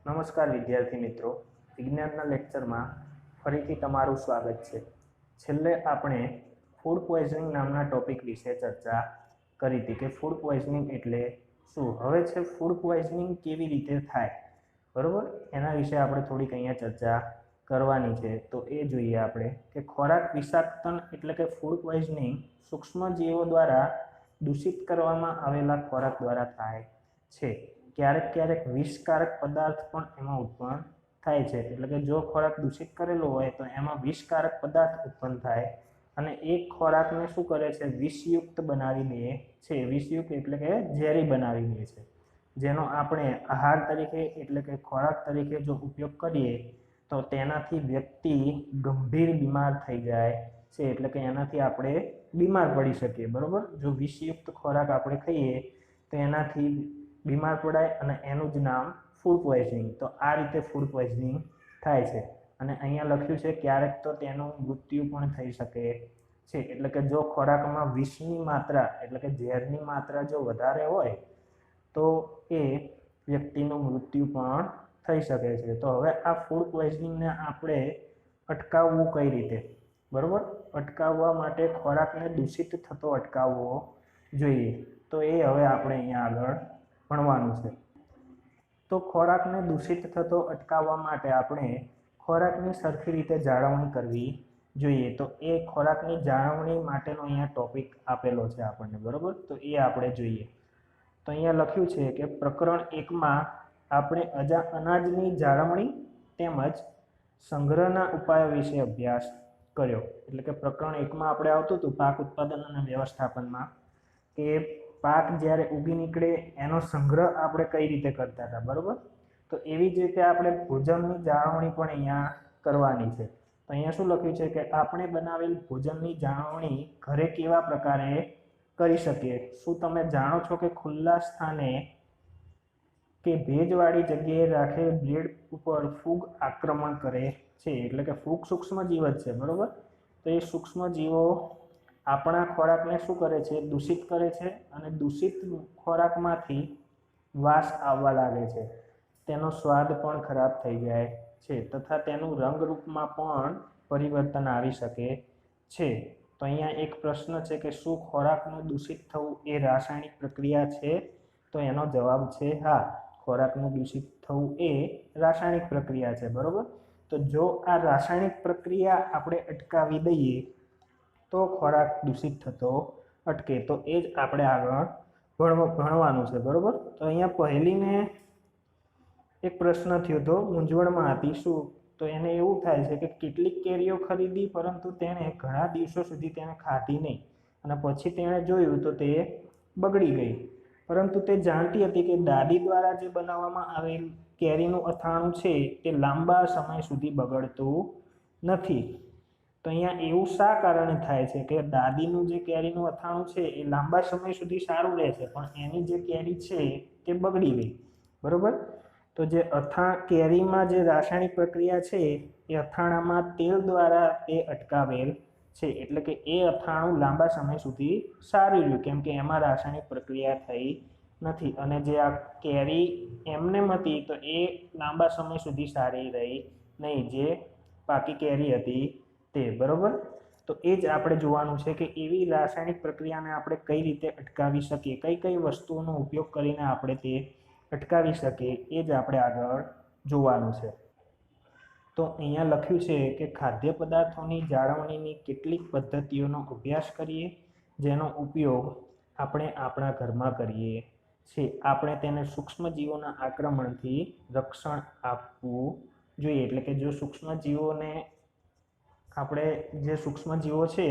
નમસ્કાર વિદ્યાર્થી મિત્રો, વિજ્ઞાનના લેક્ચરમાં ફરીથી તમારું સ્વાગત છે। છેલ્લે આપણે ફૂડ પોઈઝનિંગ નામના ટોપિક વિશે ચર્ચા કરી હતી કે ફૂડ પોઈઝનિંગ એટલે શું। હવે છે ફૂડ પોઈઝનિંગ કેવી રીતે થાય, બરોબર, એના વિશે આપણે થોડીક અહીંયા ચર્ચા કરવાની છે। તો એ જોઈએ આપણે કે ખોરાક વિષાક્તન એટલે કે ફૂડ પોઈઝનિંગ સૂક્ષ્મજીવો દ્વારા દૂષિત કરવામાં આવેલા ખોરાક દ્વારા થાય છે। ક્યારેક ક્યારેક વિષકારક પદાર્થ પણ એમાં ઉત્પન્ન થાય છે, એટલે કે જો ખોરાક દૂષિત કરેલો હોય તો એમાં વિષકારક પદાર્થ ઉત્પન્ન થાય અને એ ખોરાકને શું કરે છે, વિષયુક્ત બનાવી દે છે। વિષયુક્ત એટલે કે ઝેરી બનાવી દે છે, જેનો આપણે આહાર તરીકે એટલે કે ખોરાક તરીકે જો ઉપયોગ કરીએ તો તેનાથી વ્યક્તિ ગંભીર બીમાર થઈ જાય છે, એટલે કે એનાથી આપણે બીમાર પડી શકીએ, બરોબર। જો વિષયુક્ત ખોરાક આપણે ખાઈએ તો એનાથી બીમાર પડાય અને એનું જ નામ ફૂડ પોઈઝનિંગ। તો આ રીતે ફૂડ પોઈઝનિંગ થાય છે અને અહીંયા લખ્યું છે ક્યારેક તો તેનું મૃત્યુ પણ થઈ શકે છે, એટલે કે જો ખોરાકમાં વિષની માત્રા એટલે કે ઝેરની માત્રા જો વધારે હોય તો એ વ્યક્તિનું મૃત્યુ પણ થઈ શકે છે। તો હવે આ ફૂડ પોઈઝનિંગને આપણે અટકાવવું કઈ રીતે, બરોબર, અટકાવવા માટે ખોરાકને દૂષિત થતો અટકાવવો જોઈએ। તો એ હવે આપણે અહીંયા આગળ ભણવાનું છે। તો ખોરાકને દૂષિત થતો અટકાવવા માટે આપણે ખોરાકની સરખી રીતે જાળવણી કરવી જોઈએ। તો એ ખોરાકની જાળવણી માટેનો અહીંયા ટોપિક આપેલો છે આપણને, બરોબર। તો એ આપણે જોઈએ। તો અહીંયા લખ્યું છે કે પ્રકરણ 1માં આપણે અનાજની જાળવણી તેમજ સંગ્રહના ઉપાયો વિશે અભ્યાસ કર્યો, એટલે કે પ્રકરણ 1માં આપણે આવતું હતું પાક ઉત્પાદન અને વ્યવસ્થાપનમાં કે પાક જ્યારે ઉગી નીકળે એનો સંગ્રહ આપણે કઈ રીતે કરતા હતા, બરોબર। તો એવી જ રીતે આપણે ભોજનની જાળવણી પણ અહીંયા કરવાની છે। તો અહીંયા શું લખ્યું છે કે આપણે બનાવેલ ભોજનની જાળવણી ઘરે કેવા પ્રકારે કરી શકીએ। શું તમે જાણો છો કે ખુલ્લા સ્થાને કે ભેજવાળી જગ્યાએ રાખેલ બ્રેડ ઉપર ફૂગ આક્રમણ કરે છે, એટલે કે ફૂગ સૂક્ષ્મજીવ જ છે, બરોબર। તો એ સૂક્ષ્મજીવો આપણા ખોરાકને શું કરે છે, દૂષિત કરે છે અને દૂષિત ખોરાકમાંથી વાસ આવવા લાગે છે, તેનો સ્વાદ પણ ખરાબ થઈ જાય છે તથા તેનું રંગરૂપમાં પણ પરિવર્તન આવી શકે છે। તો અહીંયા એક પ્રશ્ન છે કે શું ખોરાકનું દૂષિત થવું એ રાસાયણિક પ્રક્રિયા છે? તો એનો જવાબ છે હા, ખોરાકનું દૂષિત થવું એ રાસાયણિક પ્રક્રિયા છે, બરોબર। તો જો આ રાસાયણિક પ્રક્રિયા આપણે અટકાવી દઈએ તો ખોરાક દૂષિત થતો અટકે। તો એ જ આપણે આગળ ભણવાનું છે, બરોબર। તો અહીંયા પહેલીને એક પ્રશ્ન થયો હતો, મૂંઝવણમાં હતી શું, તો એને એવું થાય છે કે કેટલીક કેરીઓ ખરીદી પરંતુ તેણે ઘણા દિવસો સુધી તેને ખાધી નહીં અને પછી તેણે જોયું તો તે બગડી ગઈ, પરંતુ તે જાણતી હતી કે દાદી દ્વારા જે બનાવવામાં આવેલ કેરીનું અથાણું છે તે લાંબા સમય સુધી બગડતું નથી। તો અહીંયા એવું શા કારણે થાય છે કે દાદીનું જે કેરીનું અથાણું છે એ લાંબા સમય સુધી સારું રહે છે પણ એની જે કેરી છે તે બગડી ગઈ, બરોબર। તો જે કેરીમાં જે રાસાયણિક પ્રક્રિયા છે એ અથાણામાં તેલ દ્વારા તે અટકાવેલ છે, એટલે કે એ અથાણું લાંબા સમય સુધી સારું રહ્યું કેમ કે એમાં રાસાયણિક પ્રક્રિયા થઈ નથી અને જે આ કેરી એમનેમ હતી તો એ લાંબા સમય સુધી સારી રહી નહીં, જે પાકી કેરી હતી તે, બરોબર। તો એ જ આપણે જોવાનું છે કે એવી રાસાયણિક પ્રક્રિયાને આપણે કઈ રીતે અટકાવી શકીએ, કઈ કઈ વસ્તુઓનો ઉપયોગ કરીને આપણે તે અટકાવી શકીએ, એ જ આપણે આગળ જોવાનું છે। તો અહીંયા લખ્યું છે કે ખાદ્ય પદાર્થોની જાળવણીની કેટલીક પદ્ધતિઓનો અભ્યાસ કરીએ જેનો ઉપયોગ આપણે આપણા ઘરમાં કરીએ છીએ। આપણે તેને સૂક્ષ્મજીવોના આક્રમણથી રક્ષણ આપવું જોઈએ, એટલે કે જો સૂક્ષ્મજીવોને આપણે જે સૂક્ષ્મજીવો છે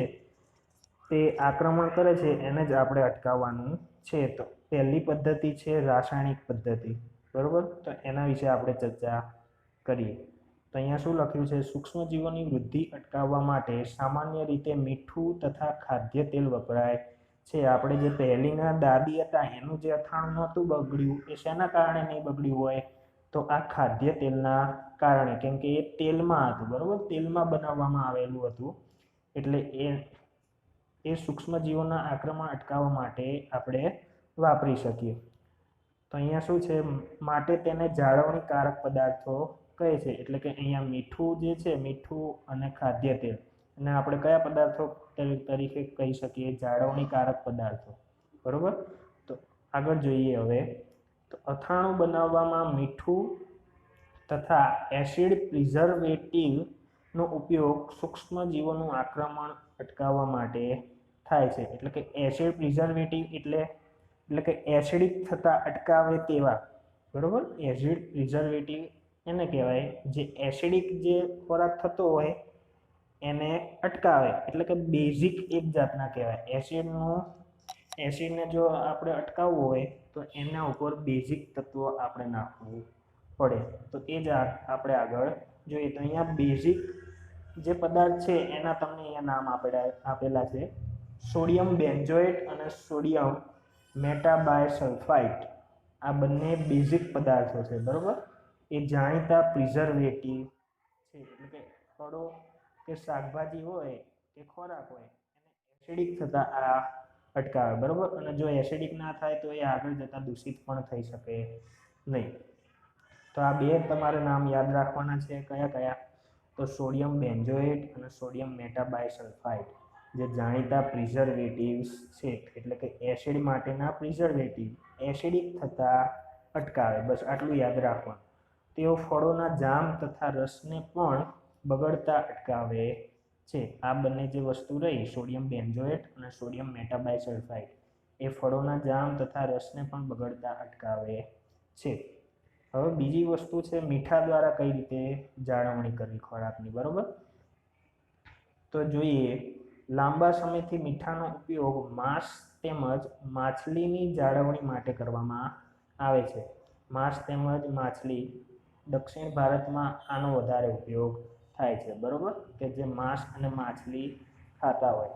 તે આક્રમણ કરે છે એને જ આપણે અટકાવવાનું છે। તો પહેલી પદ્ધતિ છે રાસાયણિક પદ્ધતિ, બરોબર। તો એના વિશે આપણે ચર્ચા કરીએ। તો અહીંયા શું લખ્યું છે, સૂક્ષ્મજીવોની વૃદ્ધિ અટકાવવા માટે સામાન્ય રીતે મીઠું તથા ખાદ્ય તેલ વપરાય છે। આપણે જે પહેલીના દાદી હતા એનું જે અથાણું નહોતું બગડ્યું એ શેના કારણે નહીં બગડ્યું હોય, તો આ ખાદ્ય તેલના કારણે, કેમ કે એ તેલમાં હતું, બરોબર, તેલમાં બનાવવામાં આવેલું હતું, એટલે એ સૂક્ષ્મજીવોના આક્રમણ અટકાવવા માટે આપણે વાપરી શકીએ। તો અહીંયા શું છે, માટે તેને જાળવણીકારક પદાર્થો કહે છે. એટલે કે અહીંયા મીઠું જે છે, મીઠું અને ખાદ્ય તેલ અને આપણે કયા પદાર્થો તરીકે કહી શકીએ, જાળવણીકારક પદાર્થો. બરોબર. તો આગળ જોઈએ હવે. તો અથાણું બનાવવામાં મીઠું તથા એસિડ પ્રિઝર્વેટિવનો ઉપયોગ સૂક્ષ્મ જીવોનું આક્રમણ અટકાવવા માટે થાય છે. એટલે કે એસિડ પ્રિઝર્વેટિવ એટલે કે એસિડિક થતા અટકાવે તેવા. બરોબર. એસિડ પ્રિઝર્વેટિવ એને કહેવાય જે એસિડિક જે ખોરાક થતો હોય એને અટકાવે. એટલે કે બેઝિક એક જાતના કહેવાય. એસિડને જો આપણે અટકાવવું હોય તો એના ઉપર બેઝિક તત્વો આપણે નાખવું પડે. તો એ જ આપણે આગળ જોઈએ. તો અહીંયા બેઝિક જે પદાર્થ છે એના તમને અહીંયા નામ આપેલા છે. સોડિયમ બેન્ઝોએટ અને સોડિયમ મેટાબાયસલ્ફાઇટ. આ બંને બેઝિક પદાર્થો છે. બરોબર. એ જાણીતા પ્રિઝર્વેટિવ છે. એટલે કે ફળો કે શાકભાજી હોય કે ખોરાક હોય એને એસિડિક થતા આ અટકાવે. બરોબર. અને જો એસિડિક ના થાય તો એ આગળ જતાં દૂષિત પણ થઈ શકે નહીં. તો આ બે તમારે નામ યાદ રાખવાના છે. કયા કયા? તો સોડિયમ બેન્ઝોએટ અને સોડિયમ મેટાબાયસલ્ફાઇટ જે જાણીતા પ્રિઝર્વેટિવ્સ છે. એટલે કે એસિડ માટેના પ્રિઝર્વેટિવ એસિડિક થતા અટકાવે. બસ આટલું યાદ રાખવાનું. તેઓ ફળોના જામ તથા રસને પણ બગડતા અટકાવે છે. આ બંને જે વસ્તુ રહી, સોડિયમ બેન્ઝોએટ અને સોડિયમ મેટાબાયસલ્ફાઇટ, એ ફળોના જામ તથા રસને પણ બગડતા અટકાવે છે. હવે બીજી વસ્તુ છે મીઠા દ્વારા કઈ રીતે જાળવણી કરવી ખોરાકની. બરોબર. તો જોઈએ. લાંબા સમયથી મીઠાનો ઉપયોગ માંસ તેમજ માછલીની જાળવણી માટે કરવામાં આવે છે. માંસ તેમજ માછલી, દક્ષિણ ભારતમાં આનો વધારે ઉપયોગ થાય છે. બરોબર. કે જે માંસ અને માછલી ખાતા હોય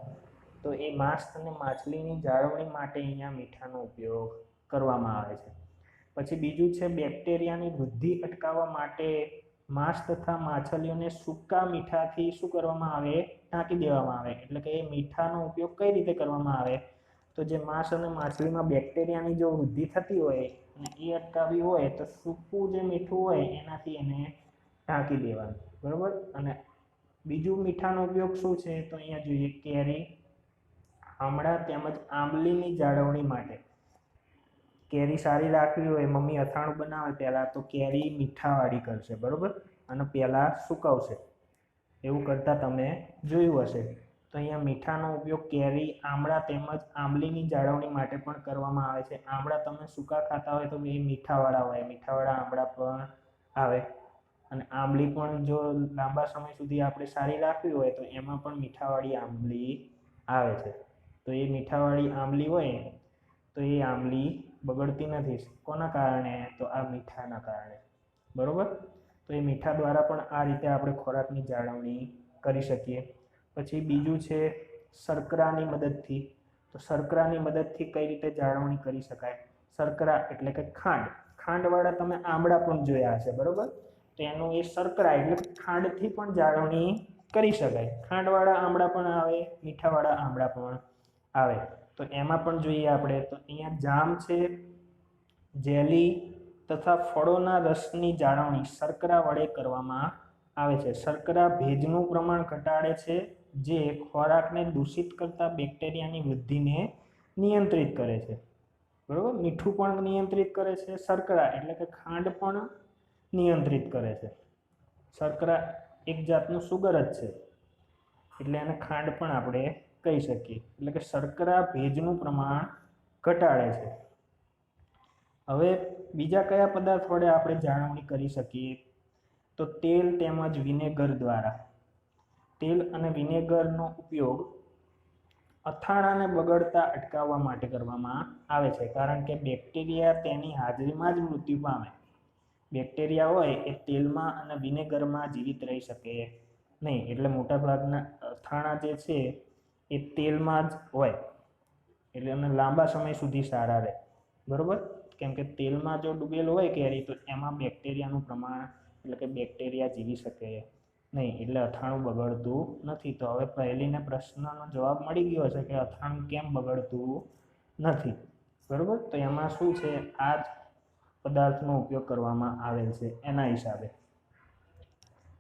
તો એ માંસ અને માછલીની જાળવણી માટે અહીંયા મીઠાનો ઉપયોગ કરવામાં આવે છે. પછી બીજું છે બેક્ટેરિયાની વૃદ્ધિ અટકાવવા માટે માંસ તથા માછલીઓને સૂકા મીઠાથી શું કરવામાં આવે? ઢાંકી દેવામાં આવે. એટલે કે એ મીઠાનો ઉપયોગ કઈ રીતે કરવામાં આવે? તો જે માંસ અને માછલીમાં બેક્ટેરિયાની જો વૃદ્ધિ થતી હોય અને એ અટકાવવી હોય તો સૂકું જે મીઠું હોય એનાથી એને ઢાંકી દેવાનું. બરોબર. અને બીજું મીઠાનો ઉપયોગ શું છે? તો અહીંયા જોઈએ કેરી, આમળા તેમજ આંબલીની જાળવણી માટે. કેરી સારી રાખવી હોય, મમ્મી અથાણું બનાવે પહેલાં તો કેરી મીઠાવાળી કરશે. બરોબર. અને પહેલાં સુકવશે. એવું કરતાં તમે જોયું હશે. તો અહીંયા મીઠાનો ઉપયોગ કેરી, આમળા તેમજ આંબલીની જાળવણી માટે પણ કરવામાં આવે છે. આમળા તમે સૂકા ખાતા હોય તો એ મીઠાવાળા હોય, મીઠાવાળા આમળા પણ આવે. અને આંબલી પણ જો લાંબા સમય સુધી આપણે સારી રાખવી હોય તો એમાં પણ મીઠાવાળી આંબલી આવે છે. તો એ મીઠાવાળી આંબલી હોય તો એ આંબલી બગડતી નથી. કોના કારણે? તો આ મીઠાના કારણે. બરોબર. તો એ મીઠા દ્વારા પણ આ રીતે આપણે ખોરાકની જાળવણી કરી શકીએ. પછી બીજું છે શર્કરાની મદદથી. તો શર્કરાની મદદથી કઈ રીતે જાળવણી કરી શકાય? શર્કરા એટલે કે ખાંડ. ખાંડવાળા તમે આંબળા પણ જોયા હશે. બરોબર. તો એનું એ શર્કરા એટલે ખાંડથી પણ જાળવણી કરી શકાય. ખાંડવાળા આંબળા પણ આવે, મીઠાવાળા આંબળા પણ આવે. તો એમાં પણ જોઈએ આપણે. તો અહીંયા જામ છે, જેલી તથા ફળોના રસની જાળવણી શર્કરા વડે કરવામાં આવે છે. શર્કરા ભેજનું પ્રમાણ ઘટાડે છે જે ખોરાકને દૂષિત કરતા બેક્ટેરિયાની વૃદ્ધિને નિયંત્રિત કરે છે. બરોબર. મીઠું પણ નિયંત્રિત કરે છે શર્કરા, એટલે કે ખાંડ પણ નિયંત્રિત કરે છે. શર્કરા એક જાતનું સુગર જ છે એટલે એને ખાંડ પણ આપણે કહી શકીએ. એટલે કે શર્કરા ભેજનું પ્રમાણ ઘટાડે છે. હવે બીજા કયા પદાર્થ વડે આપણે જાળવણી કરી શકીએ? તો તેલ તેમજ વિનેગર દ્વારા. તેલ અને વિનેગરનો ઉપયોગ અથાણાને બગડતા અટકાવવા માટે કરવામાં આવે છે. કારણ કે બેક્ટેરિયા તેની હાજરીમાં જ મૃત્યુ પામે. બેક્ટેરિયા હોય એ તેલમાં અને વિનેગરમાં જીવિત રહી શકે નહીં. એટલે મોટાભાગના અથાણા જે છે એ તેલમાં જ હોય એટલે એને લાંબા સમય સુધી સારા રહે. બરોબર. કેમ કે તેલમાં જો ડૂબેલું હોય કેરી તો એમાં બેક્ટેરિયાનું પ્રમાણ એટલે કે બેક્ટેરિયા જીવી શકે નહીં. એટલે અથાણું બગડતું નથી. તો હવે પહેલીને પ્રશ્નનો જવાબ મળી ગયો હશે કે અથાણું કેમ બગડતું નથી. બરોબર. તો એમાં શું છે, આ જ પદાર્થનો ઉપયોગ કરવામાં આવેલ છે એના હિસાબે.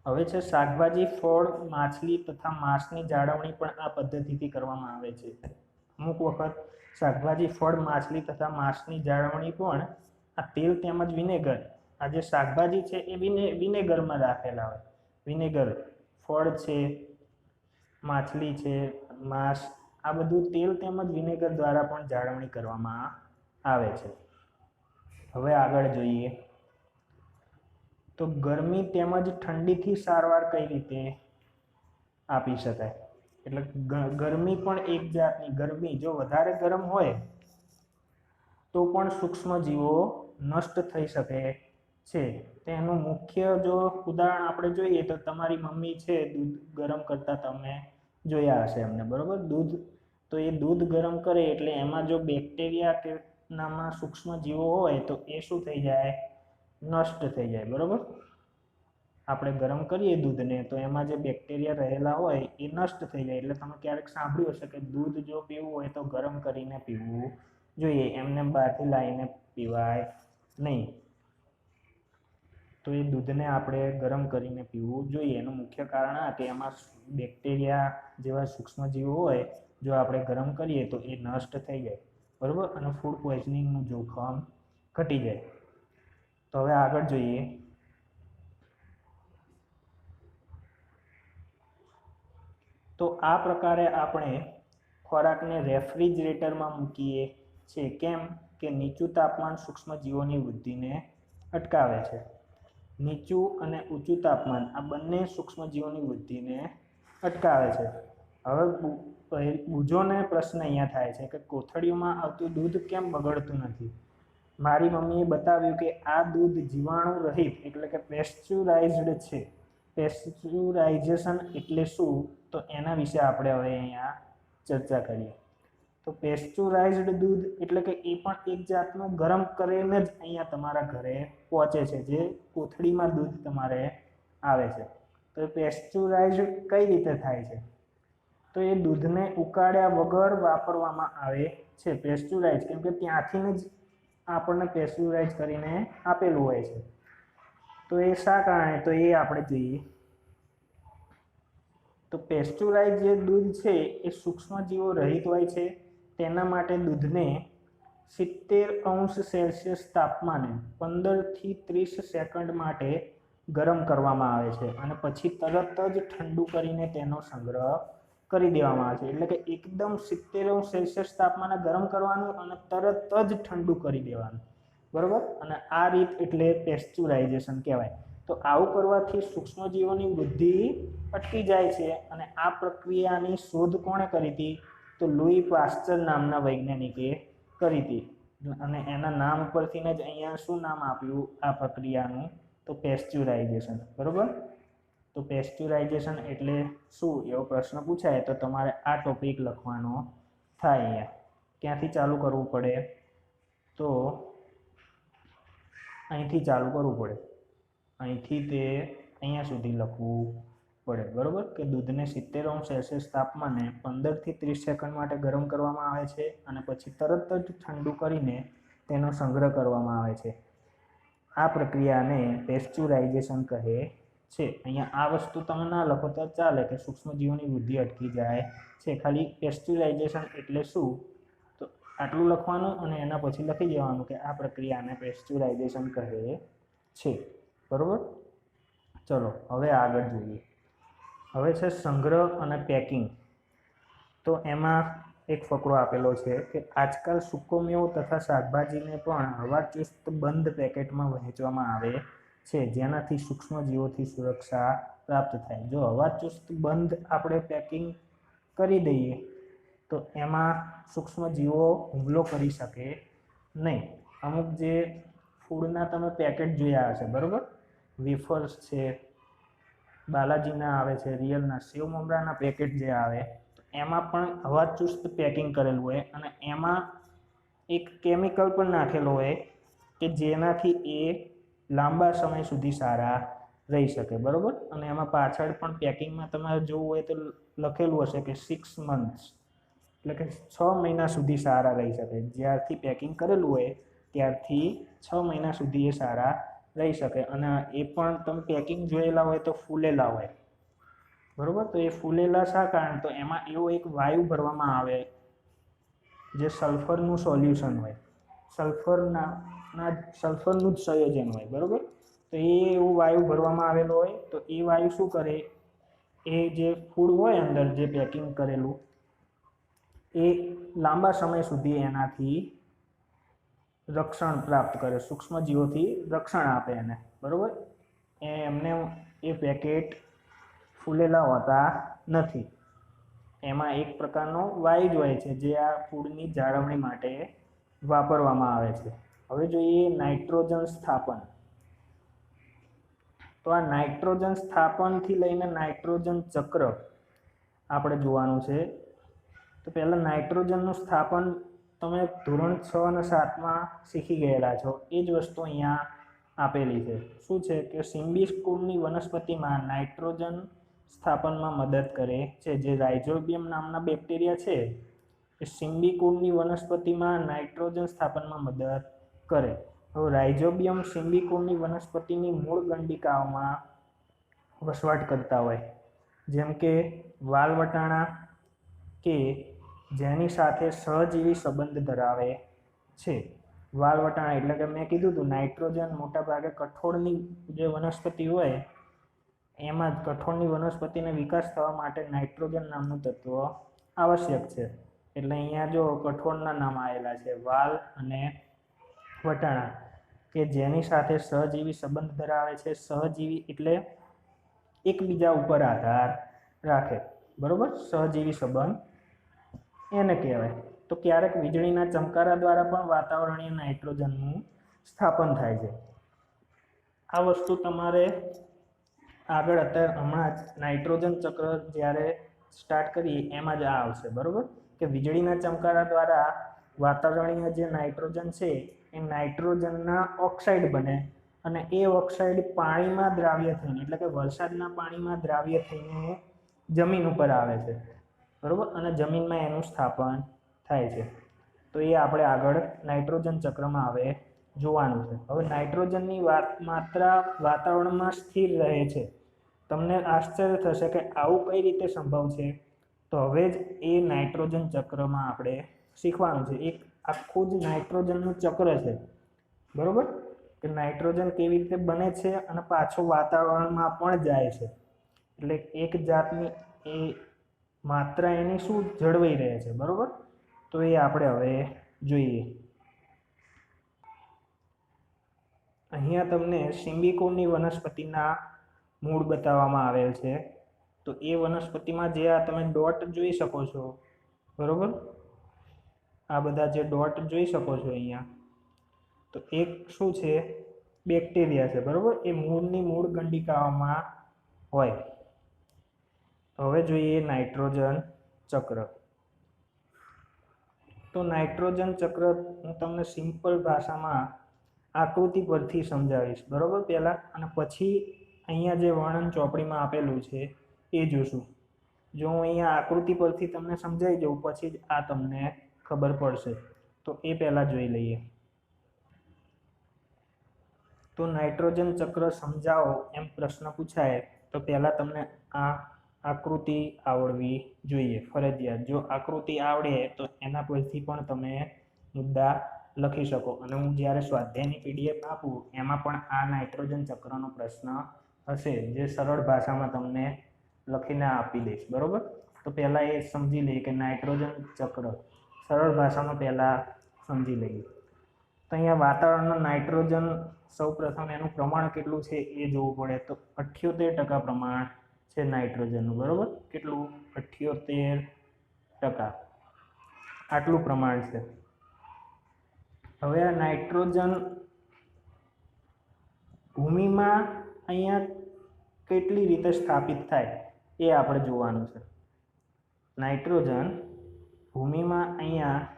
હવે છે શાકભાજી, ફળ, માછલી તથા માંસની જાળવણી પણ આ પદ્ધતિથી કરવામાં આવે છે. અમુક વખત શાકભાજી, ફળ, માછલી તથા માંસની જાળવણી પણ આ તેલ તેમજ વિનેગર, આ જે શાકભાજી છે એ વિનેગરમાં રાખેલા હોય. વિનેગર, ફળ છે, માછલી છે, માંસ, આ બધું તેલ તેમજ વિનેગર દ્વારા પણ જાળવણી કરવામાં આવે છે. હવે આગળ જોઈએ તો ગરમી તેમજ ઠંડીથી સારવાર કઈ રીતે આપી શકાય. એટલે ગરમી પણ એક જાતની, ગરમી જો વધારે ગરમ હોય તો પણ સૂક્ષ્મજીવો નષ્ટ થઈ શકે છે. તેનું મુખ્ય જો ઉદાહરણ આપણે જોઈએ તો તમારી મમ્મી છે દૂધ ગરમ કરતા તમે જોયા હશે એમને, બરોબર. દૂધ તો એ દૂધ ગરમ કરે એટલે એમાં જો બેક્ટેરિયા કે નામાં સૂક્ષ્મજીવો હોય તો એ શું થઈ જાય, નષ્ટ થઈ જાય, બરોબર. આપણે ગરમ કરીએ દૂધને તો એમાં જે બેક્ટેરિયા રહેલા હોય એ નષ્ટ થઈ જાય. એટલે તમે ક્યારેક સાંભળ્યું હશે કે દૂધ જો પીવું હોય તો ગરમ કરીને પીવું જોઈએ, એમને બહારથી લાવીને પીવાય નહીં. તો એ દૂધને આપણે ગરમ કરીને પીવું જોઈએ. એનું મુખ્ય કારણ આ કે એમાં બેક્ટેરિયા જેવા સૂક્ષ્મજીવો હોય, જો આપણે ગરમ કરીએ તો એ નષ્ટ થઈ જાય, બરાબર, અને ફૂડ પોઈઝનિંગનું જોખમ ઘટી જાય. તો હવે આગળ જોઈએ તો આ પ્રકારે આપણે ખોરાકને રેફ્રિજરેટરમાં મૂકીએ છીએ. કેમ કે નીચું તાપમાન સૂક્ષ્મજીવોની વૃદ્ધિને અટકાવે છે. નીચું અને ઊંચું તાપમાન આ બંને સૂક્ષ્મજીવોની વૃદ્ધિને અટકાવે છે. હવે બુજોને પ્રશ્ન અહીંયા થાય છે કે કોથળીઓમાં આવતું દૂધ કેમ બગડતું નથી. મારી મમ્મીએ બતાવ્યું કે આ દૂધ જીવાણુ રહિત એટલે કે પેસ્ચ્યુરાઇઝ્ડ છે. પેસ્ચ્યુરાઇઝેશન એટલે શું, તો એના વિશે આપણે હવે અહીંયા ચર્ચા કરીએ. તો પેસ્ચ્યુરાઇઝ્ડ દૂધ એટલે કે એ પણ એક જાતનું ગરમ કરીને જ અહીંયા તમારા ઘરે પહોંચે છે, જે કોથળીમાં દૂધ તમારે આવે છે. તો પેસ્ચ્યુરાઇઝ્ડ કઈ રીતે થાય છે, તો એ દૂધને ઉકાળ્યા વગર વાપરવામાં આવે છે. પેસ્ચ્યુરાઇઝ કેમ કે ત્યાંથી જ આપણને પેસ્ચ્યુરાઇઝ કરીને આપેલું હોય છે. તો એ શા કારણે, તો એ આપણે જોઈએ. તો પેસ્ચ્યુરાઇઝ જે દૂધ છે એ સૂક્ષ્મજીવો રહિત હોય છે. તેના માટે દૂધને 70°C તાપમાને 15 થી 30 સેકન્ડ માટે ગરમ કરવામાં આવે છે અને પછી તરત જ ઠંડુ કરીને તેનો સંગ્રહ કરી દેવામાં આવે છે. એટલે કે એકદમ 70°C તાપમાને ગરમ કરવાનું અને તરત જ ઠંડુ કરી દેવાનું, બરાબર. અને આ રીત એટલે પેસ્ચ્યુરાઇઝેશન કહેવાય. તો આવું કરવાથી સૂક્ષ્મજીવોની વૃદ્ધિ અટકી જાય છે. અને આ પ્રક્રિયાની શોધ કોણે કરી હતી, તો લુઈ પાસ્ચર નામના વૈજ્ઞાનિકે કરી હતી. અને એના નામ પરથી જ અહીંયા શું નામ આપ્યું આ પ્રક્રિયાનું, તો પેસ્ચ્યુરાઇઝેશન, બરાબર. તો પેસ્ચ્યુરાઇઝેશન એટલે શું એવો પ્રશ્ન પૂછાય તો તમારે આ ટોપિક લખવાનો થાય. અહીંયા ક્યાંથી ચાલુ કરવું પડે, તો અહીંથી ચાલુ કરવું પડે. અહીંથી તે અહીંયા સુધી લખવું પડે, બરાબર. કે દૂધને 70°C તાપમાને 15 થી 30 સેકન્ડ માટે ગરમ કરવામાં આવે છે અને પછી તરત જ ઠંડુ કરીને તેનો સંગ્રહ કરવામાં આવે છે. આ પ્રક્રિયાને પેસ્ચ્યુરાઇઝેશન કહે છે. અહીંયા આ વસ્તુ તમે ના લખો તો ચાલે કે સૂક્ષ્મજીવોની વૃદ્ધિ અટકી જાય છે. ખાલી પેસ્ચ્યુરાઇઝેશન એટલે શું, તો આટલું લખવાનું અને એના પછી લખી દેવાનું કે આ પ્રક્રિયાને પેસ્ચ્યુરાઇઝેશન કહે છે, બરાબર. ચલો હવે આગળ જોઈએ. હવે છે સંગ્રહ અને પેકિંગ. તો એમાં એક ફકરો આપેલો છે કે આજકાલ સૂકો મેવો તથા શાકભાજીને પણ હવાચુસ્ત બંધ પેકેટમાં વહેંચવામાં આવે છે, જેનાથી સૂક્ષ્મજીવોથી સુરક્ષા પ્રાપ્ત થાય. જો હવાચુસ્ત બંધ આપણે પેકિંગ કરી દઈએ તો એમાં સૂક્ષ્મજીવો હુમલો કરી શકે નહીં. અમુક જે ફૂડના તમે પેકેટ જોયા હશે, બરાબર. વેફર્સ છે, બાલાજીના આવે છે, રિયલના સેવ મમરાના પેકેટ જે આવે એમાં પણ હવાચુસ્ત પેકિંગ કરેલું હોય અને એમાં એક કેમિકલ પણ નાખેલો હોય કે જેનાથી એ લાંબા સમય સુધી સારા રહી શકે, બરાબર. અને એમાં પાછળ પણ પેકિંગમાં તમારે જોવું હોય તો લખેલું હશે કે 6 months એટલે કે 6 મહિના સુધી સારા રહી શકે. જ્યારથી પેકિંગ કરેલું હોય ત્યારથી 6 મહિના સુધી એ સારા રહી શકે. અને એ પણ તમે પેકિંગ જોયેલા હોય તો ફૂલેલા હોય, બરાબર. તો એ ફૂલેલા શા કારણ? તો એમાં એવો એક વાયુ ભરવામાં આવે જે સલ્ફરનું સોલ્યુશન હોય, સલ્ફરનું જ સંયોજન હોય, બરાબર. તો એ એવું વાયુ ભરવામાં આવેલો હોય. તો એ વાયુ શું કરે, એ જે ફૂડ હોય અંદર જે પેકિંગ કરેલું એ લાંબા સમય સુધી એનાથી રક્ષણ પ્રાપ્ત કરે, સૂક્ષ્મજીવોથી રક્ષણ આપે એને, બરાબર. એમને એ પેકેટ ફૂલેલા હોતા નથી. એમાં એક પ્રકારનો વાયુ જ હોય છે જે આ ફૂડની જાળવણી માટે વાપરવામાં આવે છે. હવે જોઈએ નાઇટ્રોજન સ્થાપન. તો આ નાઇટ્રોજન સ્થાપનથી લઈને નાઇટ્રોજન ચક્ર આપણે જોવાનું છે. તો પહેલાં નાઇટ્રોજનનું સ્થાપન તમે ધોરણ 6 અને 7માં શીખી ગયેલા છો. એ જ વસ્તુ અહીંયા આપેલી છે. શું છે કે સિમ્બિસ કુળની વનસ્પતિમાં નાઇટ્રોજન સ્થાપનમાં મદદ કરે છે. જે રાઇઝોબિયમ નામના બેક્ટેરિયા છે એ સિમ્બી કુળની વનસ્પતિમાં નાઇટ્રોજન સ્થાપનમાં મદદ કરે. હવે રાઇઝોબિયમ સિમ્બી કુળની વનસ્પતિની મૂળ ગંડિકાઓમાં વસવાટ કરતા હોય, જેમ કે વાલવટાણા, કે જેની સાથે સહજીવી સંબંધ ધરાવે છે. વાલવટાણા એટલે કે મેં કીધું હતું નાઇટ્રોજન મોટાભાગે કઠોળની જે વનસ્પતિ હોય એમાં જ કઠોળની વનસ્પતિને વિકાસ થવા માટે નાઇટ્રોજન નામનું તત્વ આવશ્યક છે. એટલે અહીંયા જો કઠોળના નામ આવેલા છે, વાલ અને વટાણા, કે જેની સાથે સહજીવી સંબંધ ધરાવે છે. સહજીવી એટલે એકબીજા ઉપર આધાર રાખે, બરોબર. સહજીવી સંબંધ એને કહેવાય. તો ક્યારેક વીજળીના ચમકારા દ્વારા પણ વાતાવરણીય નાઇટ્રોજનનું સ્થાપન થાય છે. આ વસ્તુ તમારે આગળ અત્યારે હમણાં જ નાઇટ્રોજન ચક્ર જ્યારે સ્ટાર્ટ કરીએ એમાં જ આ આવશે, બરાબર. કે વીજળીના ચમકારા દ્વારા વાતાવરણીય જે નાઇટ્રોજન છે એ નાઇટ્રોજનના ઓક્સાઇડ બને અને એ ઓક્સાઇડ પાણીમાં દ્રાવ્ય થઈને એટલે કે વરસાદના પાણીમાં દ્રાવ્ય થઈને જમીન ઉપર આવે છે, બરાબર. અને જમીનમાં એનું સ્થાપન થાય છે. તો એ આપણે આગળ નાઇટ્રોજન ચક્રમાં હવે જોવાનું છે. હવે નાઇટ્રોજનની માત્રા વાતાવરણમાં સ્થિર રહે છે. તમને આશ્ચર્ય થશે કે આવું કઈ રીતે સંભવ છે. તો હવે જ એ નાઇટ્રોજન ચક્રમાં આપણે શીખવાનું છે. એક આખું જ નાઇટ્રોજનનું ચક્ર છે, બરાબર. કે નાઇટ્રોજન કેવી રીતે બને છે અને પાછો વાતાવરણમાં પણ જાય છે. એટલે એક જાતની એ માત્રા એની શું જળવાઈ રહે છે, બરાબર. તો એ આપણે હવે જોઈએ. અહીંયા તમને સિમ્બિકોની વનસ્પતિના મૂળ બતાવવામાં આવેલ છે. તો એ વનસ્પતિમાં જે આ તમે ડોટ જોઈ શકો છો, બરાબર. આ બધા જે ડોટ જોઈ શકો છો અહીંયા, તો એક શું છે, બેક્ટેરિયા છે, બરાબર. એ મૂળ ગંડિકાઓમાં હોય. હવે જોઈએ નાઇટ્રોજન ચક્ર. તો નાઇટ્રોજન ચક્ર હું તમને સિમ્પલ ભાષામાં આકૃતિ પરથી સમજાવીશ, બરાબર, પહેલાં. અને પછી અહીંયા જે વર્ણન ચોપડીમાં આપેલું છે એ જોશું. જો હું અહીંયા આકૃતિ પરથી તમને સમજાવી દઉં પછી જ આ તમને ખબર પડશે. તો એ પહેલાં જોઈ લઈએ. તો નાઇટ્રોજન ચક્ર સમજાવો એમ પ્રશ્ન પૂછાય તો પહેલાં તમને આ આકૃતિ આવડવી જોઈએ, ફરજિયાત. જો આકૃતિ આવડે તો એના પરથી પણ તમે મુદ્દા લખી શકો. અને હું જ્યારે સ્વાધ્યાયની પીડીએફ આપું એમાં પણ આ નાઇટ્રોજન ચક્રનો પ્રશ્ન હશે જે સરળ ભાષામાં તમને લખીને આપી દઈશ, બરાબર. તો પહેલાં એ સમજી લઈએ કે નાઇટ્રોજન ચક્ર સરળ ભાષામાં પહેલાં સમજી લઈએ. તો અહીંયા વાતાવરણમાં નાઇટ્રોજન સૌપ્રથમ એનું પ્રમાણ કેટલું છે એ જોવું પડે. તો 78% પ્રમાણ છે નાઇટ્રોજનનું, બરાબર. કેટલું? 78%. આટલું પ્રમાણ છે. હવે આ નાઇટ્રોજન ભૂમિમાં અહીંયા કેટલી રીતે સ્થાપિત થાય એ આપણે જોવાનું છે. નાઇટ્રોજન ભૂમિમાં અહીંયા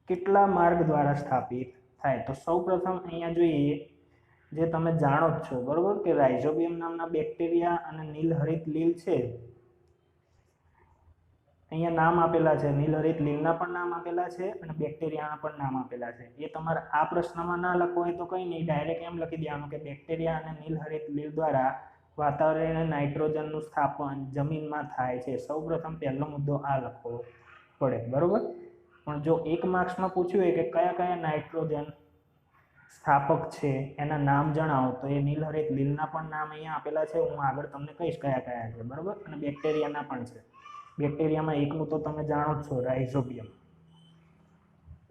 કેટલા માર્ગ દ્વારા સ્થાપિત થાય? તો સૌપ્રથમ અહીંયા જોઈએ જે તમે જાણો જ છો, બરાબર, કે રાઇઝોબિયમ નામના બેક્ટેરિયા અને નીલહરિત લીલ છે અહીંયા નામ આપેલા છે, નીલહરિત લીલના પણ નામ આપેલા છે અને બેક્ટેરિયાના પણ નામ આપેલા છે. એ તમારે આ પ્રશ્નમાં ના લખવો હોય તો કંઈ નહીં, ડાયરેક્ટ એમ લખી દેવાનું કે બેક્ટેરિયા અને નીલહરિત લીલ દ્વારા વાતાવરણીય નાઇટ્રોજનનું સ્થાપન જમીનમાં થાય છે. સૌપ્રથમ પહેલો મુદ્દો આ લખવો પડે, બરોબર. પણ જો 1 માર્ક્સમાં પૂછ્યું હોય કે કયા કયા નાઇટ્રોજન સ્થાપક છે એના નામ જણાવો, તો એ નીલહરિત લીલના પણ નામ અહીંયા આપેલા છે. હું આગળ તમને કહીશ કયા કયા છે, બરોબર. અને બેક્ટેરિયાના પણ છે. બેક્ટેરિયામાં એકનું તો તમે જાણો જ છો, રાઇઝોબિયમ.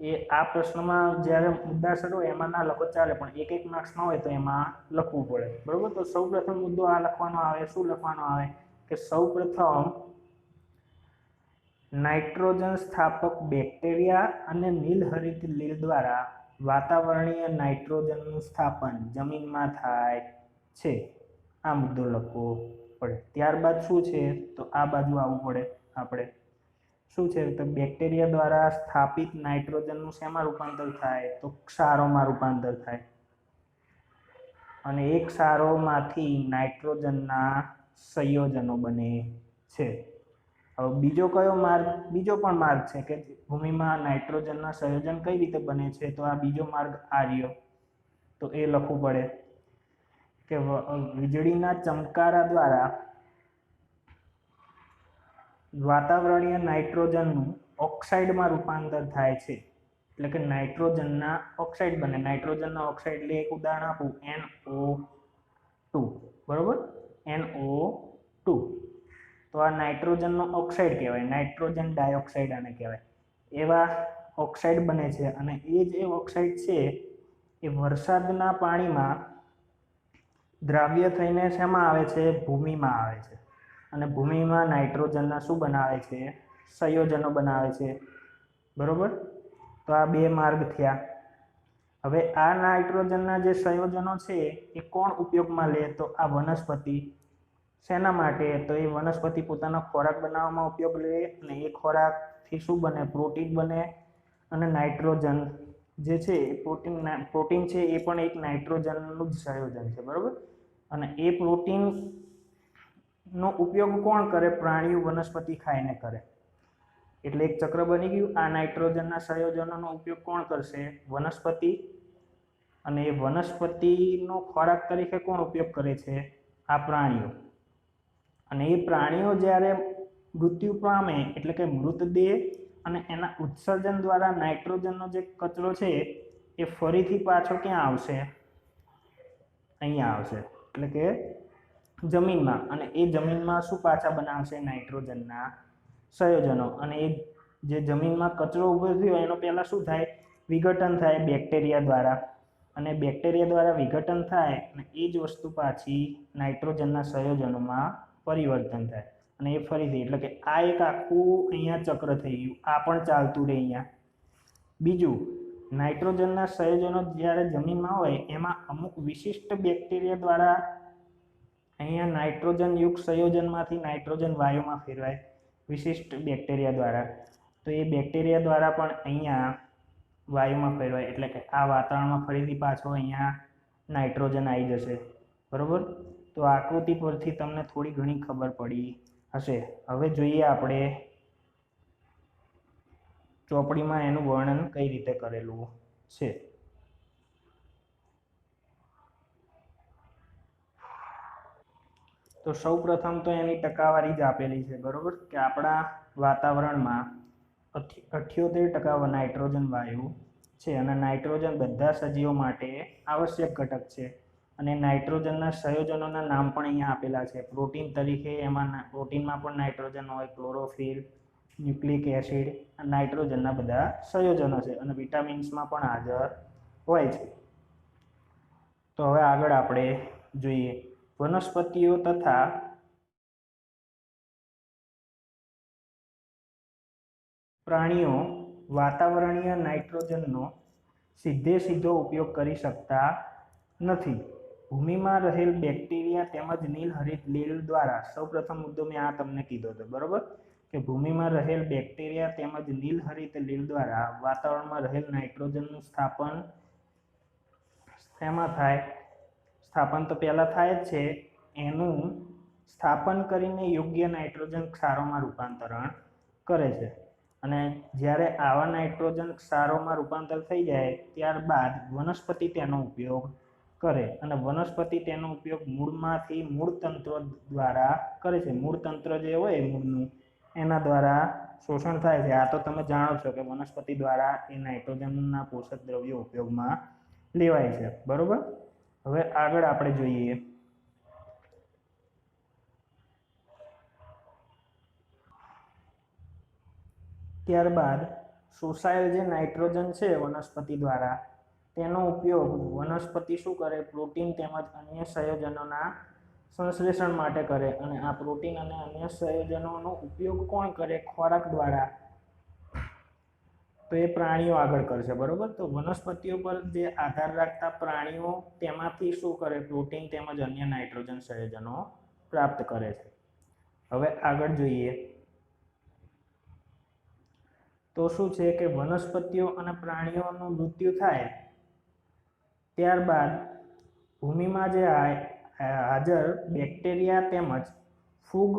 એ આ પ્રશ્નમાં જ્યારે મુદ્દાસર હોય એમાં ના લખો ચાલે, પણ 1 માર્ક્સમાં હોય તો એમાં લખવું પડે, બરોબર. તો સૌપ્રથમ મુદ્દો આ લખવાનો આવે, શું લખવાનો આવે કે સૌપ્રથમ નાઇટ્રોજન સ્થાપક બેક્ટેરિયા અને નીલહરિત લીલ દ્વારા વાતાવરણીય નાઇટ્રોજનનું સ્થાપન જમીનમાં થાય છે. આ મુદ્દો લખવો પડે. ત્યારબાદ શું છે તો આ બાજુ આવવું પડે. આપણે શું છે તો બેક્ટેરિયા દ્વારા સ્થાપિત નાઇટ્રોજનનું શેમાં રૂપાંતર થાય તો ક્ષારોમાં રૂપાંતર થાય, અને એ ક્ષારોમાંથી નાઇટ્રોજનના સંયોજનો બને છે. હવે બીજો કયો માર્ગ? બીજો પણ માર્ગ છે કે ભૂમિમાં નાઇટ્રોજનના સંયોજન કઈ રીતે બને છે, તો આ બીજો માર્ગ આ રહ્યો. તો એ લખવું પડે કે વીજળીના ચમકારા દ્વારા વાતાવરણીય નાઇટ્રોજનનું ઓક્સાઇડમાં રૂપાંતર થાય છે. એટલે કે નાઇટ્રોજનના ઓક્સાઇડ બને. નાઇટ્રોજનના ઓક્સાઇડ એટલે એક ઉદાહરણ આપું, NO2, બરોબર. NO2 તો આ નાઇટ્રોજનનો ઓક્સાઇડ કહેવાય, નાઇટ્રોજન ડાયોક્સાઇડ આને કહેવાય. એવા ઓક્સાઇડ બને છે, અને એ જે ઓક્સાઇડ છે એ વરસાદના પાણીમાં દ્રાવ્ય થઈને શેમાં આવે છે? ભૂમિમાં આવે છે. અને ભૂમિમાં નાઇટ્રોજનના શું બનાવે છે? સંયોજનો બનાવે છે, બરોબર. તો આ 2 માર્ગ થયા. હવે આ નાઇટ્રોજનના જે સંયોજનો છે એ કોણ ઉપયોગમાં લે? તો આ વનસ્પતિ. શેના માટે? તો એ વનસ્પતિ પોતાનો ખોરાક બનાવવામાં ઉપયોગ લે, અને એ ખોરાકથી શું બને? પ્રોટીન બને. અને નાઇટ્રોજન જે છે એ પ્રોટીન છે એ પણ એક નાઇટ્રોજનનું જ સંયોજન છે, બરોબર. અને એ પ્રોટીનનો ઉપયોગ કોણ કરે? પ્રાણીઓ, વનસ્પતિ ખાઈને કરે. એટલે એક ચક્ર બની ગયું. આ નાઇટ્રોજનના સંયોજનોનો ઉપયોગ કોણ કરશે? વનસ્પતિ. અને એ વનસ્પતિનો ખોરાક તરીકે કોણ ઉપયોગ કરે છે? આ પ્રાણીઓ. અને એ પ્રાણીઓ જ્યારે મૃત્યુ પામે એટલે કે મૃતદેહ અને એના ઉત્સર્જન દ્વારા નાઇટ્રોજનનો જે કચરો છે એ ફરીથી પાછો ક્યાં આવશે? અહીંયા આવશે, એટલે કે જમીનમાં. અને એ જમીનમાં શું પાછા બનાવશે? નાઇટ્રોજનના સંયોજનો. અને એ જે જમીનમાં કચરો ઉભો થયો એનો પહેલાં શું થાય? વિઘટન થાય બેક્ટેરિયા દ્વારા. અને બેક્ટેરિયા દ્વારા વિઘટન થાય અને એ જ વસ્તુ પાછી નાઇટ્રોજનના સંયોજનોમાં પરિવર્તન થાય, અને એ ફરીથી. એટલે કે આ એક આખું અહીંયા ચક્ર થઈ ગયું. આ પણ ચાલતું રહે અહીંયા. બીજું, નાઇટ્રોજનના સંયોજનો જ્યારે જમીનમાં હોય એમાં અમુક વિશિષ્ટ બેક્ટેરિયા દ્વારા અહીંયા નાઇટ્રોજન યુક્ત સંયોજનમાંથી નાઇટ્રોજન વાયુમાં ફેરવાય, વિશિષ્ટ બેક્ટેરિયા દ્વારા. તો એ બેક્ટેરિયા દ્વારા પણ અહીંયા વાયુમાં ફેરવાય, એટલે કે આ વાતાવરણમાં ફરીથી પાછો અહીંયા નાઇટ્રોજન આવી જશે, બરોબર. તો આકૃતિ પરથી તમને થોડી ઘણી ખબર પડી હશે. હવે જોઈએ આપણે ચોપડીમાં એનું વર્ણન કઈ રીતે કરેલું છે. તો સૌ પ્રથમ તો એની ટકાવારી જ આપેલી છે, બરોબર. કે આપણા વાતાવરણમાં 78% નાઇટ્રોજન વાયુ છે, અને નાઇટ્રોજન બધા સજીવો માટે આવશ્યક ઘટક છે. અને નાઇટ્રોજનના સંયોજનોના નામ પણ અહીંયા આપેલા છે. પ્રોટીન તરીકે એમાં પ્રોટીનમાં પણ નાઇટ્રોજન હોય, ક્લોરોફિલ, ન્યુક્લિક એસિડ, નાઇટ્રોજનના બધા સંયોજનો છે. અને વિટામિન્સમાં પણ હાજર હોય છે. તો હવે આગળ આપણે જોઈએ વનસ્પતિઓ તથા પ્રાણીઓ વાતાવરણીય નાઇટ્રોજનનો સીધો ઉપયોગ કરી શકતા નથી. ભૂમિમાં રહેલ બેક્ટેરિયા તેમજ નીલહરિત લીલ દ્વારા, સૌપ્રથમ મુદ્દો મેં આ તમને કીધો હતો, બરોબર. કે ભૂમિમાં રહેલ બેક્ટેરિયા તેમજ નીલહરિત લીલ દ્વારા વાતાવરણમાં રહેલ નાઇટ્રોજનનું સ્થાપન શેમાં થાય? સ્થાપન તો પહેલાં થાય જ છે. એનું સ્થાપન કરીને યોગ્ય નાઇટ્રોજન ક્ષારોમાં રૂપાંતરણ કરે છે અને જ્યારે આવા નાઇટ્રોજન ક્ષારોમાં રૂપાંતર થઈ જાય ત્યારબાદ વનસ્પતિ તેનો ઉપયોગ કરે અને વનસ્પતિ તેનો ઉપયોગ મૂળમાંથી મૂળતંત્ર દ્વારા કરે છે. મૂળતંત્ર જે હોય મૂળનું એના દ્વારા શોષણ થાય છે. આ તો તમે જાણો છો કે વનસ્પતિ દ્વારા એ નાઇટ્રોજનના પોષક દ્રવ્યો ઉપયોગમાં લેવાય છે. બરોબર. હવે આગળ આપણે જોઈએ ત્યારબાદ શોષાયેલ જે નાઇટ્રોજન છે વનસ્પતિ દ્વારા તેનો ઉપયોગ વનસ્પતિ શું કરે, પ્રોટીન તેમજ અન્ય સંયોજનોના સંશ્લેષણ માટે કરે અને આ પ્રોટીન અને અન્ય સંયોજનોનો ઉપયોગ કોણ કરે, ખોરાક દ્વારા, તો એ પ્રાણીઓ આગળ કરશે. બરોબર. તો વનસ્પતિઓ પર જે આધાર રાખતા પ્રાણીઓ તેમાંથી શું કરે, પ્રોટીન તેમજ અન્ય નાઇટ્રોજન સંયોજનો પ્રાપ્ત કરે છે. હવે આગળ જોઈએ તો શું છે કે વનસ્પતિઓ અને પ્રાણીઓનું મૃત્યુ થાય ત્યારબાદ ભૂમિમાં જે હાજર બેક્ટેરિયા તેમજ ફૂગ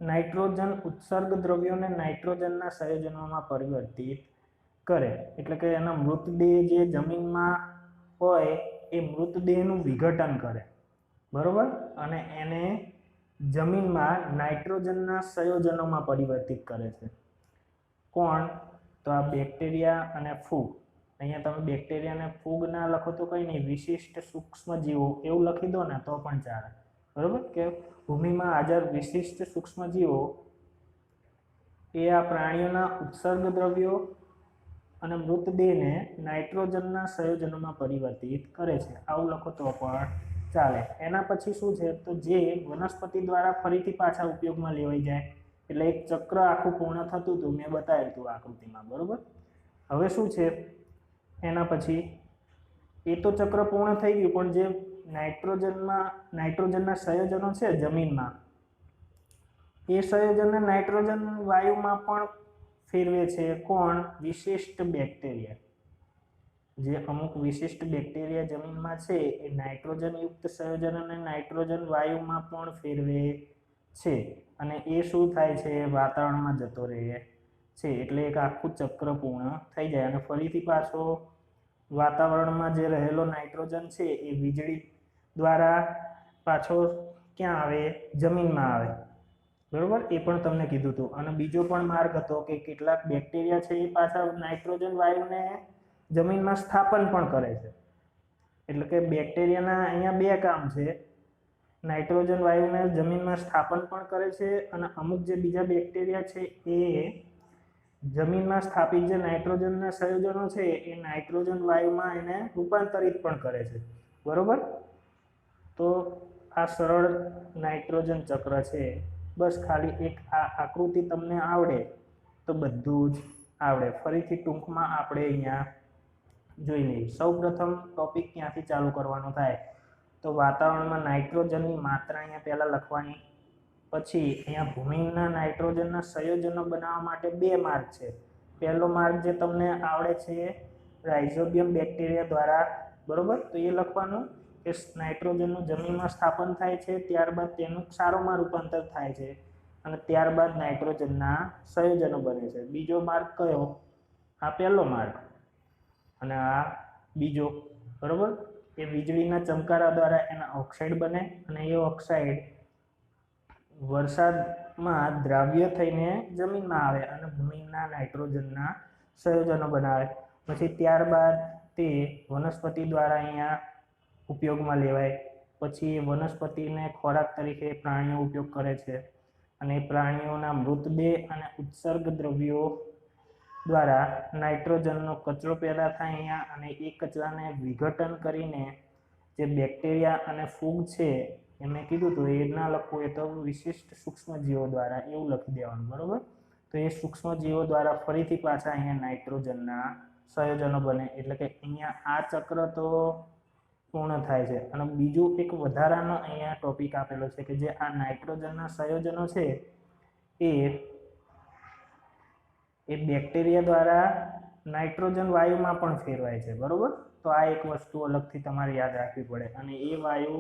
નાઇટ્રોજન ઉત્સર્ગ દ્રવ્યોને નાઇટ્રોજનના સંયોજનોમાં પરિવર્તિત કરે. એટલે કે એના મૃતદેહ જે જમીનમાં હોય એ મૃતદેહનું વિઘટન કરે. બરોબર. અને એને જમીનમાં નાઇટ્રોજનના સંયોજનોમાં પરિવર્તિત કરે છે. કોણ? તો આ બેક્ટેરિયા અને ફૂગ. અહીંયા તમે બેક્ટેરિયા અને ફૂગ ના લખો તો કંઈ નહીં, વિશિષ્ટ સૂક્ષ્મજીવો એવું લખી દો ને તો પણ ચાલે. બરોબર. કે ભૂમિમાં હાજર વિશિષ્ટ સૂક્ષ્મજીવો એ આ પ્રાણીઓના ઉત્સર્ગ દ્રવ્યો અને મૃતદેહને નાઇટ્રોજનના સંયોજનોમાં પરિવર્તિત કરે છે. આવું લખો તો પણ ચાલે. એના પછી શું છે તો જે વનસ્પતિ દ્વારા ફરીથી પાછા ઉપયોગમાં લેવાઈ જાય. એટલે એક ચક્ર આખું પૂર્ણ થતું હતું, મેં બતાવ્યું હતું આકૃતિમાં. બરોબર. હવે શું છે એના પછી એ તો ચક્ર પૂર્ણ થઈ ગયું, પણ જે નાઇટ્રોજનના સંયોજનો છે જમીનમાં એ સંયોજનને નાઇટ્રોજન વાયુમાં પણ ફેરવે છે. કોણ? વિશિષ્ટ બેક્ટેરિયા. જે અમુક વિશિષ્ટ બેક્ટેરિયા જમીનમાં છે એ નાઇટ્રોજન યુક્ત સંયોજનોને નાઇટ્રોજન વાયુમાં પણ ફેરવે છે અને એ શું થાય છે, વાતાવરણમાં જતો રહે છે. એટલે એક આખું ચક્ર પૂર્ણ થઈ જાય અને ફરીથી પાછો વાતાવરણમાં જે રહેલો નાઇટ્રોજન છે એ વીજળી દ્વારા પાછો ક્યાં આવે, જમીનમાં આવે. બરોબર. એ પણ તમને કીધું હતું. અને બીજો પણ માર્ગ હતો કે કેટલાક બેક્ટેરિયા છે એ પાછા નાઇટ્રોજન વાયુને જમીનમાં સ્થાપન પણ કરે છે. એટલે કે બેક્ટેરિયાના અહીંયા બે કામ છે, નાઇટ્રોજન વાયુને જમીનમાં સ્થાપન પણ કરે છે અને અમુક જે બીજા બેક્ટેરિયા છે એ જમીનમાં સ્થાપિત જે નાઇટ્રોજનના સંયોજનો છે એ નાઇટ્રોજન વાયુમાં એને રૂપાંતરિત પણ કરે છે. બરોબર. તો આ સરળ નાઇટ્રોજન ચક્ર છે. બસ ખાલી એક આ આકૃતિ તમને આવડે તો બધું જ આવડે. ફરીથી ટૂંકમાં આપણે અહીંયા જોઈ લઈએ. સૌપ્રથમ ટોપિક ક્યાંથી ચાલુ કરવાનો થાય તો વાતાવરણમાં નાઇટ્રોજનની માત્રા અહીંયા પહેલાં લખવાની. પછી અહીંયા ભૂમિના નાઇટ્રોજનના સંયોજનો બનાવવા માટે બે માર્ગ છે. પહેલો માર્ગ જે તમને આવડે છે રાઇઝોબિયમ બેક્ટેરિયા દ્વારા. બરોબર. તો એ લખવાનું કે નાઇટ્રોજનનું જમીનમાં સ્થાપન થાય છે, ત્યારબાદ તેનું ક્ષારોમાં રૂપાંતર થાય છે અને ત્યારબાદ નાઇટ્રોજનના સંયોજનો બને છે. બીજો માર્ગ કયો? આ પહેલો માર્ગ અને આ બીજો. બરોબર. એ વીજળીના ચમકારા દ્વારા એના ઓક્સાઇડ બને અને એ ઓક્સાઇડ વરસાદમાં દ્રાવ્ય થઈને જમીનમાં આવે અને ભૂમિના નાઇટ્રોજનના સંયોજનો બનાવે. પછી ત્યારબાદ તે વનસ્પતિ દ્વારા અહીંયા ઉપયોગમાં લેવાય. પછી વનસ્પતિને ખોરાક તરીકે પ્રાણીઓ ઉપયોગ કરે છે અને પ્રાણીઓના મૃતદેહ અને ઉત્સર્ગ દ્રવ્યો દ્વારા નાઇટ્રોજનનો કચરો પેદા થાય અહીંયા અને એ કચરાને વિઘટન કરીને જે બેક્ટેરિયા અને ફૂગ છે એ મેં કીધું હતું એ ના લખવું એ તો વિશિષ્ટ સૂક્ષ્મજીવો દ્વારા એવું લખી દેવાનું. બરોબર. તો એ સૂક્ષ્મજીવો દ્વારા ફરીથી પાછા અહીંયા નાઇટ્રોજનના સંયોજનો બને. એટલે કે અહીંયા આ ચક્ર તો પૂર્ણ થાય છે. અને બીજું એક વધારાનો અહીંયા ટોપિક આપેલો છે કે જે આ નાઇટ્રોજનના સંયોજનો છે એ બેક્ટેરિયા દ્વારા નાઇટ્રોજન વાયુમાં પણ ફેરવાય છે. બરોબર. તો આ એક વસ્તુ અલગથી તમારે યાદ રાખવી પડે અને એ વાયુ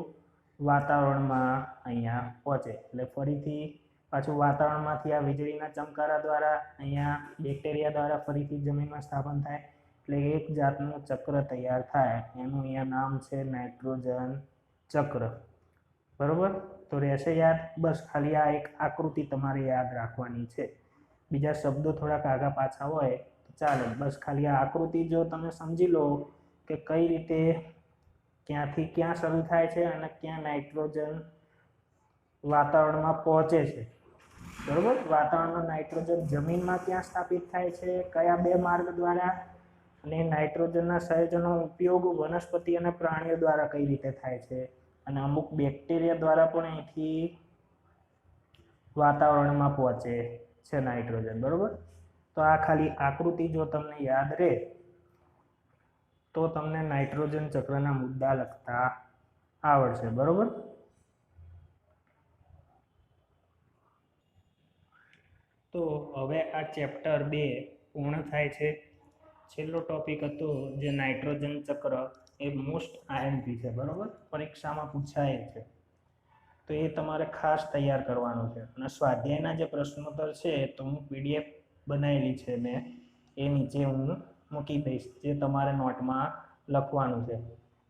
વાતાવરણમાં અહીંયા પહોંચે. એટલે ફરીથી પાછું વાતાવરણમાંથી આ વીજળીના ચમકારા દ્વારા અહીંયા બેક્ટેરિયા દ્વારા ફરીથી જમીનમાં સ્થાપન થાય, એટલે એક જાતનું ચક્ર તૈયાર થાય. એનું અહીંયા નામ છે નાઇટ્રોજન ચક્ર. બરોબર, તો રહેશે યાદ? બસ ખાલી આ એક આકૃતિ તમારે યાદ રાખવાની છે. બીજા શબ્દો થોડાક આગા પાછા હોય તો ચાલે, બસ ખાલી આ આકૃતિ જો તમે સમજી લો કે કઈ રીતે ક્યાંથી ક્યાં શરૂ થાય છે અને ક્યાં નાઇટ્રોજન વાતાવરણમાં પહોંચે છે. બરોબર, વાતાવરણનો નાઇટ્રોજન જમીનમાં ક્યાં સ્થાપિત થાય છે, કયા બે માર્ગ દ્વારા, અને નાઇટ્રોજનના સંયોજનનો ઉપયોગ વનસ્પતિ અને પ્રાણીઓ દ્વારા કઈ રીતે થાય છે, અને અમુક બેક્ટેરિયા દ્વારા પણ અહીંથી વાતાવરણમાં પહોંચે છે નાઇટ્રોજન. બરોબર, તો આ ખાલી આકૃતિ જો તમને યાદ રહે તો તમને નાઇટ્રોજન ચક્રના મુદ્દા લખતા આવડશે. બરોબર, તો હવે આ ચેપ્ટર 2 પૂર્ણ થાય છે. છેલ્લો ટોપિક હતો જે નાઇટ્રોજન ચક્ર, એ મોસ્ટ આઈએમપી છે. બરોબર, પરીક્ષામાં પૂછાય છે, તો એ તમારે ખાસ તૈયાર કરવાનું છે. અને સ્વાધ્યાયના જે પ્રશ્નોત્તર છે તો હું PDF બનાવેલી છે મેં, એ નીચે હું મૂકી દઈશ, જે તમારે નોટમાં લખવાનું છે.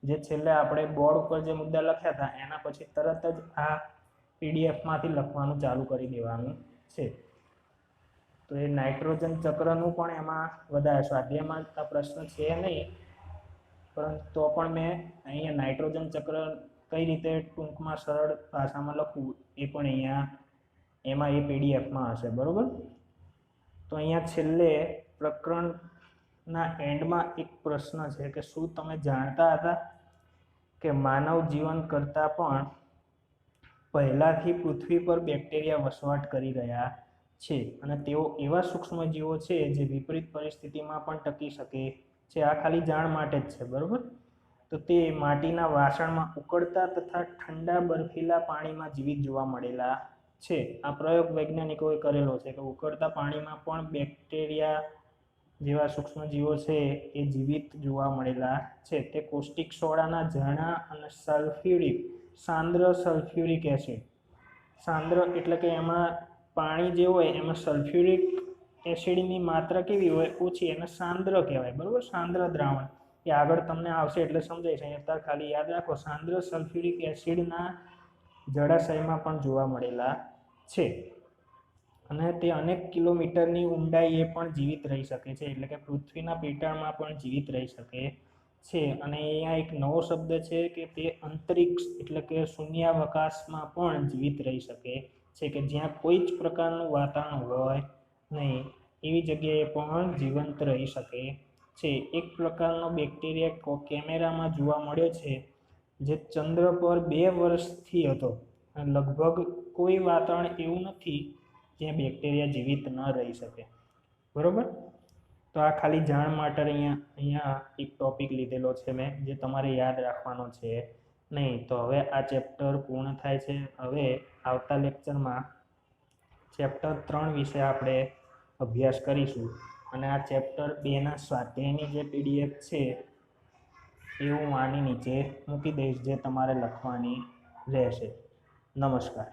જે છેલ્લે આપણે બોર્ડ ઉપર જે મુદ્દા લખ્યા હતા એના પછી તરત જ આ PDFમાંથી લખવાનું ચાલુ કરી દેવાનું છે. તો એ નાઇટ્રોજન ચક્રનું પણ એમાં વધારે સ્વાધ્યાયમાં આ પ્રશ્ન છે નહીં, પરંતુ તો પણ મેં અહીંયા નાઇટ્રોજન ચક્ર કઈ રીતે ટૂંકમાં સરળ ભાષામાં લખવું એ પણ અહીંયા એમાં એ PDFમાં હશે. બરોબર, તો અહીંયા છેલ્લે પ્રકરણના એન્ડમાં એક પ્રશ્ન છે કે શું તમે જાણતા હતા કે માનવ જીવન કરતાં પણ પહેલાથી પૃથ્વી પર બેક્ટેરિયા વસવાટ કરી રહ્યા છે, અને તેઓ એવા સૂક્ષ્મજીવો છે જે વિપરીત પરિસ્થિતિમાં પણ ટકી શકે છે. આ ખાલી જાણ માટે જ છે. બરોબર, તો તે માટીના વાસણમાં ઉકળતા તથા ઠંડા બરફીલા પાણીમાં જીવિત જોવા મળેલા છે. આ પ્રયોગ વૈજ્ઞાનિકોએ કરેલો છે કે ઉકળતા પાણીમાં પણ બેક્ટેરિયા જેવા સૂક્ષ્મજીવો છે એ જીવિત જોવા મળેલા છે. તે કોસ્ટિક સોડાના ઝરણા અને સલ્ફ્યુરિક, સાંદ્ર સલ્ફ્યુરિક એસિડ, સાંદ્ર એટલે કે એમાં પાણી જે હોય એમાં સલ્ફ્યુરિક એસિડની માત્રા કેવી હોય? ઓછી, એને સાંદ્ર કહેવાય. બરોબર, સાંદ્ર દ્રાવણ એ આગળ તમને આવશે એટલે સમજાય છે. અત્યારે ખાલી યાદ રાખો, સાંદ્ર સલ્ફ્યુરિક એસિડના જળાશયમાં પણ જોવા મળેલા છે. અને તે અનેક કિલોમીટરની ઊંડાઈએ પણ જીવિત રહી શકે છે, એટલે કે પૃથ્વીના પેટાળમાં પણ જીવિત રહી શકે છે. અને અહીંયા એક નવો શબ્દ છે કે તે અંતરિક્ષ એટલે કે શૂન્યાવકાશમાં પણ જીવિત રહી શકે છે, કે જ્યાં કોઈ જ પ્રકારનું વાતાવરણ હોય નહીં એવી જગ્યાએ પણ જીવંત રહી શકે છે. એક પ્રકારનો બેક્ટેરિયા કેમેરામાં જોવા મળ્યો છે જે ચંદ્ર પર 2 વર્ષથી હતો, અને લગભગ કોઈ વાતાવરણ એવું નથી જ્યાં બેક્ટેરિયા જીવિત ન રહી શકે. બરોબર, તો આ ખાલી જાણ માટે અહીંયા એક ટોપિક લીધેલો છે મેં, જે તમારે યાદ રાખવાનો છે નહીં. તો હવે આ ચેપ્ટર પૂર્ણ થાય છે. હવે આવતા લેક્ચરમાં ચેપ્ટર 3 વિશે આપણે અભ્યાસ કરીશું, અને આ ચેપ્ટર 2ના સ્વાધ્યાયની જે PDF છે એ હું આની નીચે મૂકી દઈશ, જે તમારે લખવાની રહેશે. નમસ્કાર.